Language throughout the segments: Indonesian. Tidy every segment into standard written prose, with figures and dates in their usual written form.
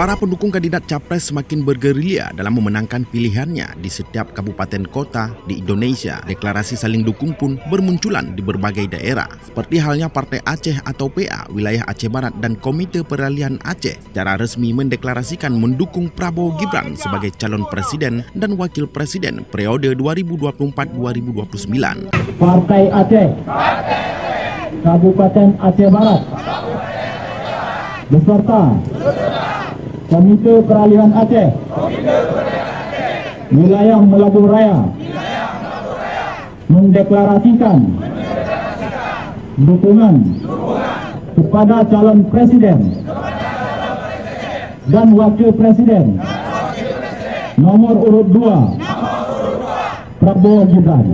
Para pendukung kandidat capres semakin bergerilya dalam memenangkan pilihannya di setiap kabupaten kota di Indonesia. Deklarasi saling dukung pun bermunculan di berbagai daerah, seperti halnya Partai Aceh atau PA wilayah Aceh Barat dan Komite Peralihan Aceh secara resmi mendeklarasikan mendukung Prabowo Gibran sebagai calon presiden dan wakil presiden periode 2024-2029. Partai Aceh, Kabupaten Aceh Barat, beserta Komite Peralihan Aceh, wilayah Melabuh Raya, mendeklarasikan dukungan kepada calon presiden dan wakil presiden nomor urut 2 Prabowo Gibran.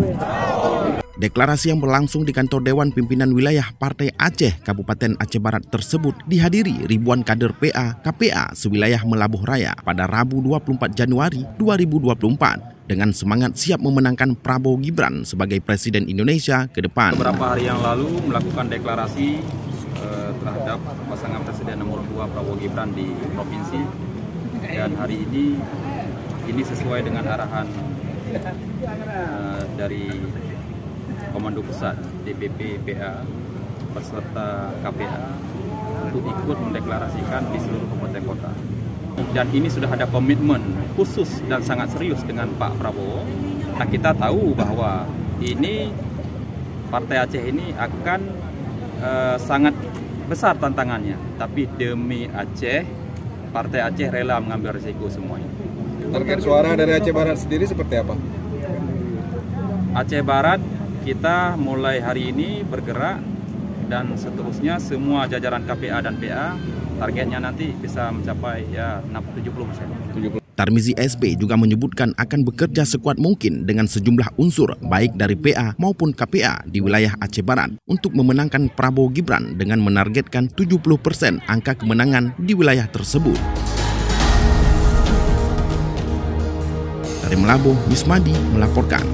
Deklarasi yang berlangsung di kantor Dewan Pimpinan Wilayah Partai Aceh Kabupaten Aceh Barat tersebut dihadiri ribuan kader PA KPA sewilayah Melabuh Raya pada Rabu 24 Januari 2024 dengan semangat siap memenangkan Prabowo Gibran sebagai Presiden Indonesia ke depan. Beberapa hari yang lalu melakukan deklarasi terhadap pasangan Presiden nomor 2 Prabowo Gibran di provinsi, dan hari ini sesuai dengan arahan dari Komando Pusat DPP PA beserta KPA untuk ikut mendeklarasikan di seluruh kabupaten kota. Dan ini sudah ada komitmen khusus dan sangat serius dengan Pak Prabowo. Nah, kita tahu bahwa ini Partai Aceh ini akan sangat besar tantangannya, tapi demi Aceh, Partai Aceh rela mengambil risiko semuanya. Target suara dari Aceh Barat sendiri seperti apa? Aceh Barat kita mulai hari ini bergerak, dan seterusnya semua jajaran KPA dan PA targetnya nanti bisa mencapai 70%. Tarmizi SB juga menyebutkan akan bekerja sekuat mungkin dengan sejumlah unsur baik dari PA maupun KPA di wilayah Aceh Barat untuk memenangkan Prabowo Gibran dengan menargetkan 70% angka kemenangan di wilayah tersebut. Dari Melabuh, Mismadi melaporkan.